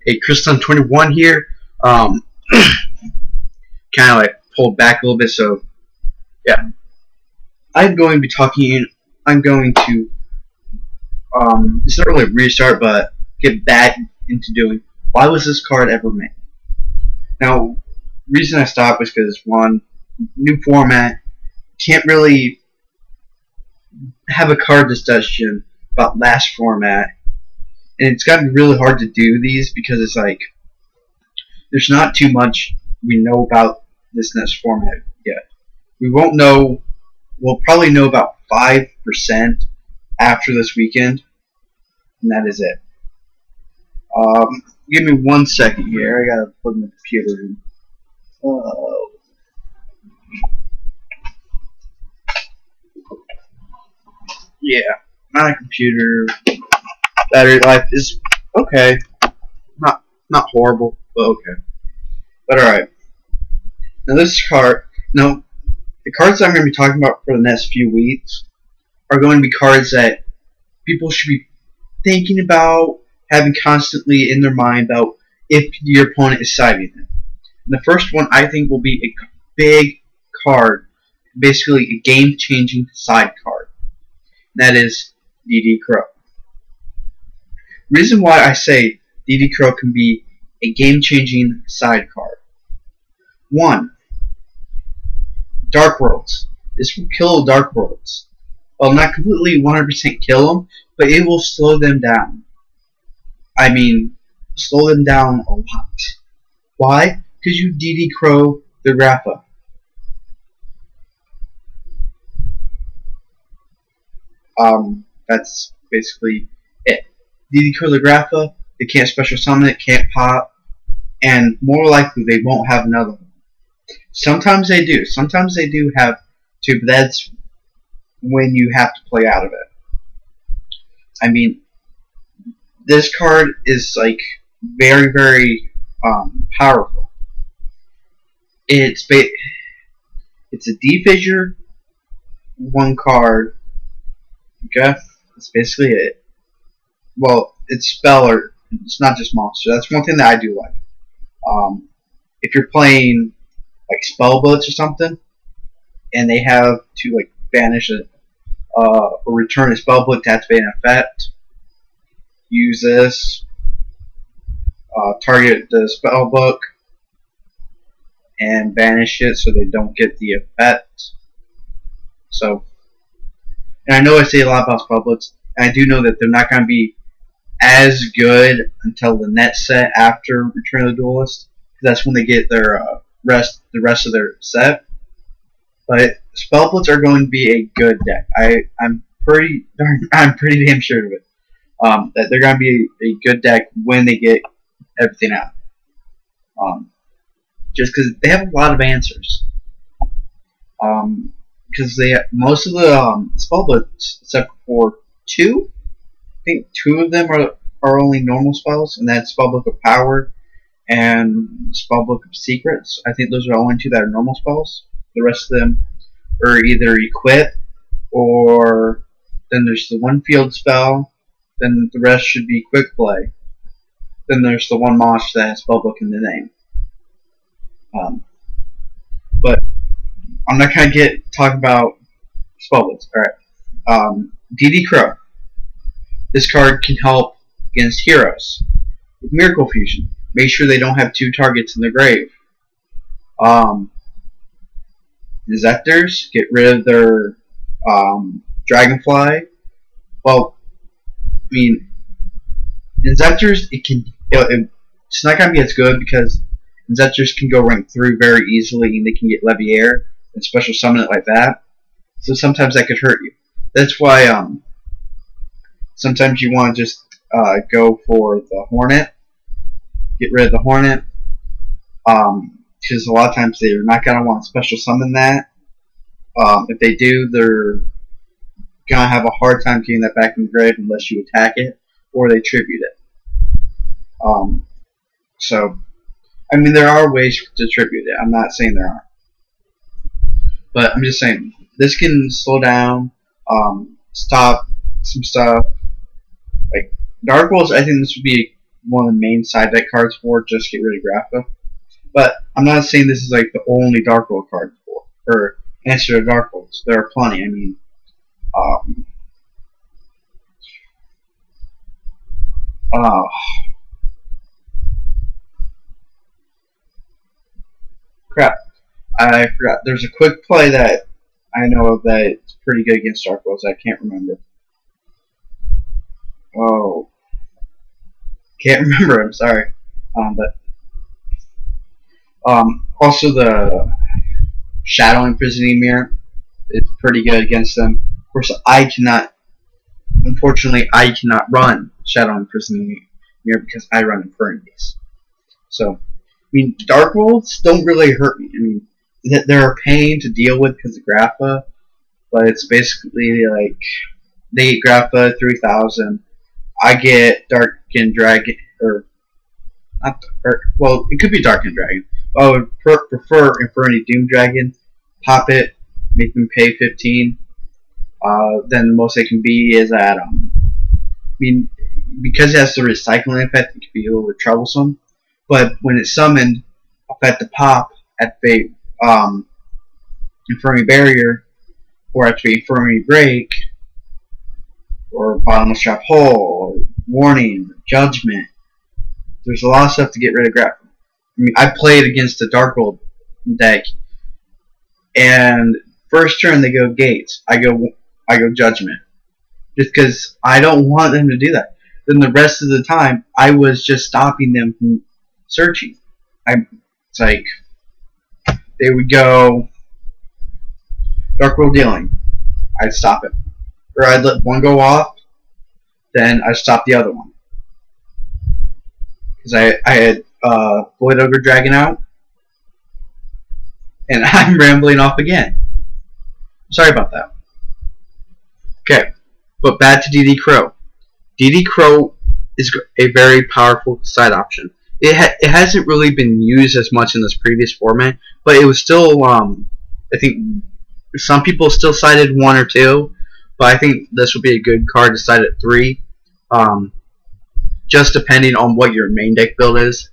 Hey, Kriston21 here. Kind of like pulled back a little bit, so yeah. I'm going to be talking. I'm going to it's not really a restart, but get back into doing. Why was this card ever made? Now, reason I stopped was because one, new format, can't really have a card discussion about last format. And it's gotten really hard to do these because it's like there's not too much we know about this next format yet. We won't know. We'll probably know about 5% after this weekend, and that is it. Give me 1 second here. I gotta plug my computer in. Yeah, my computer. Battery life is okay. Not horrible, but okay. But alright. Now this card, the cards I'm going to be talking about for the next few weeks are going to be cards that people should be thinking about, having constantly in their mind about if your opponent is siding them. And the first one I think will be a big card, basically a game-changing side card. And that is DD Crow. Reason why I say DD Crow can be a game-changing side card. 1. Dark Worlds. This will kill Dark Worlds. Well, not completely 100% kill them, but it will slow them down. I mean, slow them down a lot. Why? Because you DD Crow the Grappa. That's basically it. DD Crow the Grappa, they can't special summon it, can't pop, and more likely they won't have another one. Sometimes they do. Sometimes they do have to, but that's when you have to play out of it. I mean, this card is like very, very powerful. It's a D-Fissure, 1 card. Okay, that's basically it. Well, it's spell or it's not just monster. That's one thing that I do like. If you're playing like spell bullets or something, and they have to like banish it or return a spell book to activate an effect, use this. Target the spell book and banish it so they don't get the effect. So, and I know I say a lot about spell books, and I do know that they're not going to be as good until the next set after Return of the Duelist. That's when they get their the rest of their set. But Spellblitz are going to be a good deck. I'm pretty damn sure of it. That they're going to be a good deck when they get everything out. Just because they have a lot of answers. Because they have, most of the Spellblitz, except for 2, I think 2 of them are only normal spells, and that's Spellbook of Power and Spellbook of Secrets. I think those are the only 2 that are normal spells. The rest of them are either equip, or then there's the 1 field spell, then the rest should be quick play. Then there's the 1 monster that has Spellbook in the name. But I'm not going to talk about Spellbooks. Alright. DD Crow. This card can help against heroes with Miracle Fusion. Make sure they don't have 2 targets in the grave. Inzectors, get rid of their Dragonfly. Well, I mean, Inzectors, it's not going to be as good because Inzectors can go rank 3 very easily, and they can get Leviair and special summon it like that. So sometimes that could hurt you. That's why sometimes you want to just go for the Hornet. Get rid of the Hornet. Because a lot of times they're not going to want to special summon that. If they do, they're going to have a hard time getting that back in the grave unless you attack it or they tribute it. So, I mean, there are ways to tribute it. I'm not saying there aren't. But I'm just saying, this can slow down, stop some stuff. Like, Dark Worlds, I think this would be one of the main side deck cards for, just get rid of Grappa. But I'm not saying this is like the only Dark World card for, or answer to Dark Worlds. There are plenty. I mean, crap. I forgot. There's a quick play that I know of that it's pretty good against Dark Worlds. I can't remember. Oh, can't remember. I'm sorry. But also the Shadow Imprisoning Mirror is pretty good against them. Of course, unfortunately, I cannot run Shadow Imprisoning Mirror because I run Infernities. So, I mean, Dark Worlds don't really hurt me. I mean, they're a pain to deal with because of Grappa, but it's basically like they get Grappa 3000. I get Darkened Dragon, or not, well, it could be Darkened Dragon. I would prefer Infernity Doom Dragon. Pop it, make them pay 15. Then the most it can be is at I mean, because it has the recycling effect, it can be a little bit troublesome. But when it's summoned, I'll have to pop at the Infernity Barrier, or at the Infernity Break, or Bottomless Trap Hole, or Warning, or Judgment. There's a lot of stuff to get rid of Grappa. I mean, I played against the Dark World deck, and first turn they go Gates. I go Judgment, just because I don't want them to do that. Then the rest of the time, I was just stopping them from searching. It's like they would go Dark World Dealing. I'd stop it, or I'd let one go off, then I'd stop the other one. Because I had Void Ogre Dragon out, and I'm rambling off again. Sorry about that. Okay, but back to DD Crow. DD Crow is a very powerful side option. It hasn't really been used as much in this previous format, but it was still, I think some people still cited 1 or 2, but I think this would be a good card to cite at 3. Just depending on what your main deck build is.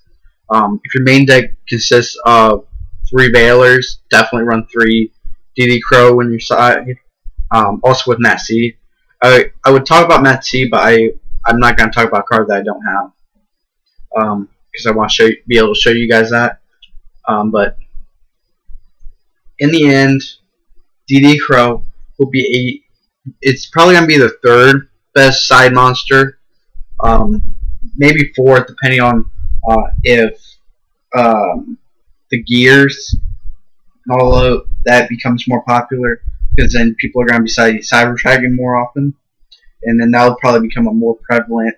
If your main deck consists of 3 Veilers, definitely run 3 DD Crow on your side. Also with Matt C. I would talk about Matt C, but I'm not going to talk about a card that I don't have. Because I want to be able to show you guys that. But in the end, DD Crow will be it's probably going to be the 3rd best side monster. Maybe 4th, depending on if the gears and all of that becomes more popular, because then people are going to be citing Cyber Dragon more often, and then that will probably become a more prevalent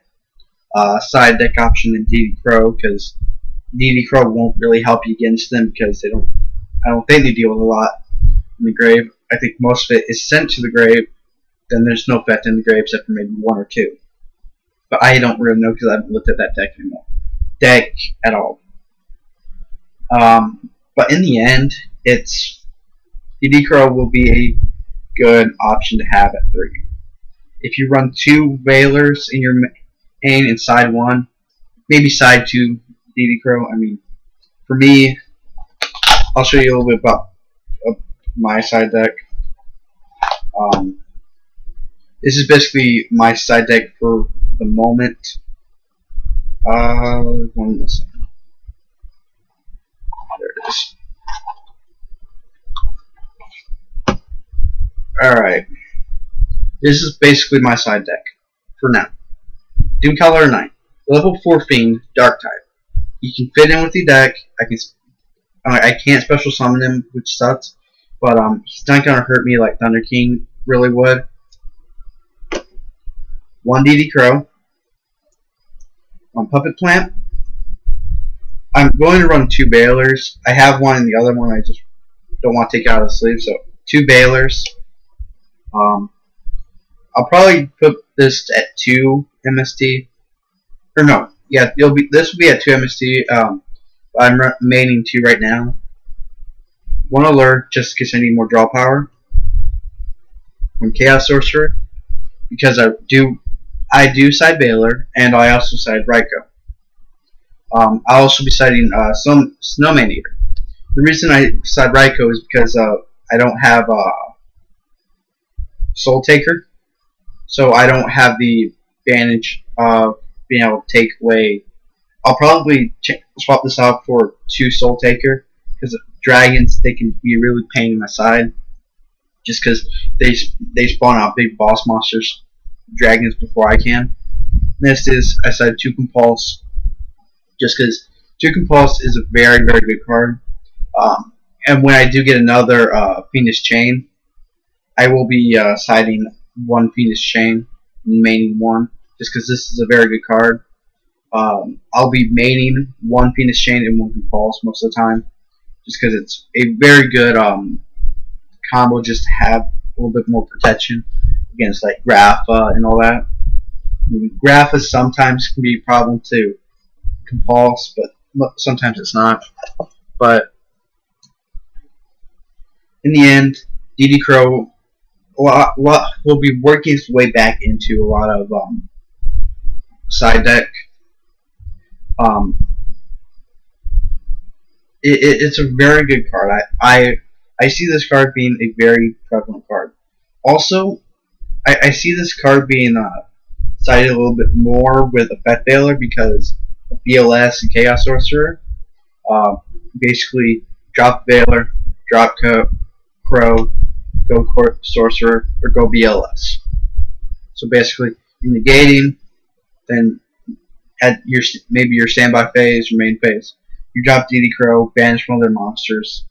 side deck option than DD Crow, because DD Crow won't really help you against them because they don't. I don't think they deal with a lot in the grave. I think most of it is sent to the grave. Then there's no effect in the grave except for maybe 1 or 2. But I don't really know because I haven't looked at that deck at all. But in the end, DD Crow will be a good option to have at 3. If you run 2 Veilers in your main and side 1, maybe side 2 DD Crow. I mean, for me, I'll show you a little bit about my side deck. This is basically my side deck for the moment. 1 second. There it is. Alright. This is basically my side deck for now. Doomcaller Knight. Level 4 Fiend, Dark type. He can fit in with the deck. I can't special summon him, which sucks. But he's not gonna hurt me like Thunder King really would. 1 DD Crow. 1 Puppet Plant. I'm going to run 2 Veilers. I have one and the other one I just don't want to take out of the sleeve, so 2 Veilers. I'll probably put this at 2 MST. Or no, yeah, this will be at 2 MST. I'm maining 2 right now. 1 Alert, just in case I need more draw power. 1 Chaos Sorcerer, because I do side Veiler, and I also side Raikou. I'll also be citing some Snowman Eater. The reason I cite Raikou is because I don't have Soul Taker, so I don't have the advantage of being able to take away. I'll probably swap this out for 2 Soul Taker, because dragons, they can be really pain in my side, just because they spawn out big boss monsters, dragons, before I can. Next is I said 2 Compulse, just because 2 Compulse is a very good card. And when I do get another Phoenix Chain, I will be citing 1 Phoenix Chain, maining 1, just because this is a very good card. I'll be maining 1 Phoenix Chain and 1 Compulse most of the time, just because it's a very good combo, just to have a little bit more protection against like Grapha and all that. I mean, Grapha sometimes can be a problem to Compulse, but sometimes it's not. But in the end, DD Crow will be working its way back into a lot of side deck. It's a very good card. I see this card being a very prevalent card. Also, I see this card being cited a little bit more with Effect Veiler, because of BLS and Chaos Sorcerer. Basically, drop Veiler, drop Crow, go Sorcerer, or go BLS. So basically, you're negating, then at maybe your standby phase or main phase, you drop DD Crow, banish one of their monsters,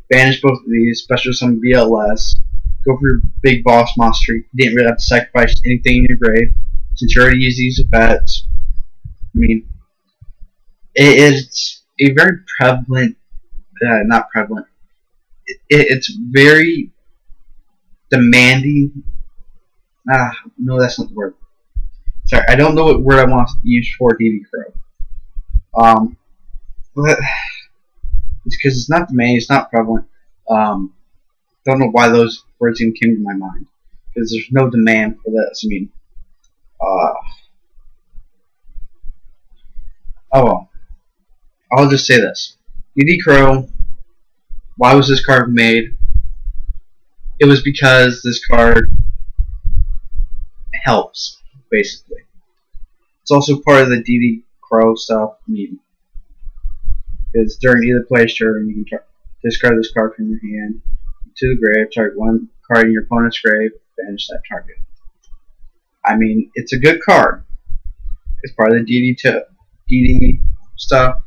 banish both of these, especially some BLS, go for your big boss monster. You didn't really have to sacrifice anything in your grave, since you already used these effects. I mean, it's a very prevalent, not prevalent, it's very demanding. No, that's not the word. Sorry, I don't know what word I want to use for DD Crow. But it's because it's not demanding, it's not prevalent. Don't know why those words even came to my mind, because there's no demand for this. I mean, oh well. I'll just say this: DD Crow. Why was this card made? It was because this card helps, basically. It's also part of the DD Crow stuff. I mean, because during either place turn, you can discard this card from your hand to the grave, target 1 card in your opponent's grave, banish that target. I mean, it's a good card. It's part of the DD stuff,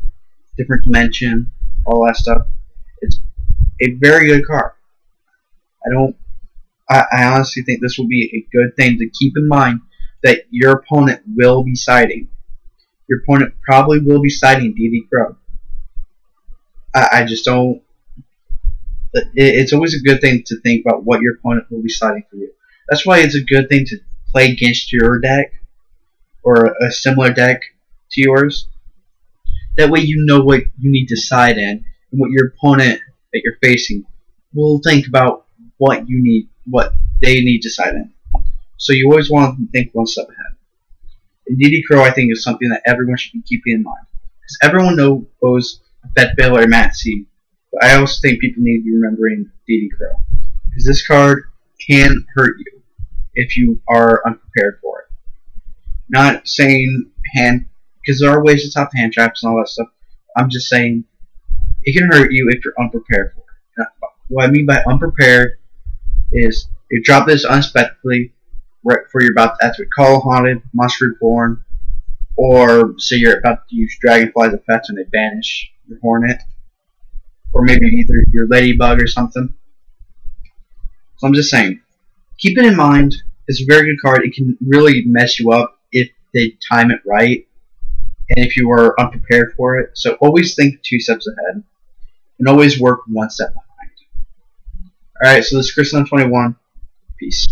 different dimension, all that stuff. It's a very good card. I honestly think this will be a good thing to keep in mind, that your opponent will be siding. Your opponent probably will be siding DD Crow. I just don't. It's always a good thing to think about what your opponent will be siding for you. That's why it's a good thing to play against your deck, or a similar deck to yours. That way you know what you need to side in, and what your opponent that you're facing will think about what they need to side in. So you always want to think 1 step ahead. And DD Crow, I think, is something that everyone should be keeping in mind, because everyone knows Effect Veiler and Matt C. But I also think people need to be remembering DD Crow, because this card can hurt you if you are unprepared for it. Not saying hand, because there are ways to stop hand traps and all that stuff. I'm just saying it can hurt you if you're unprepared for it. What I mean by unprepared is you drop this unexpectedly right before you're about to activate Call Haunted, Monster Reborn, or say you're about to use Dragonfly's effects and they banish your Hornet, or maybe either your Ladybug or something. So I'm just saying, keep it in mind. It's a very good card. It can really mess you up if they time it right, and if you are unprepared for it. So always think 2 steps ahead, and always work 1 step behind. Alright, so this is Chris21. Peace.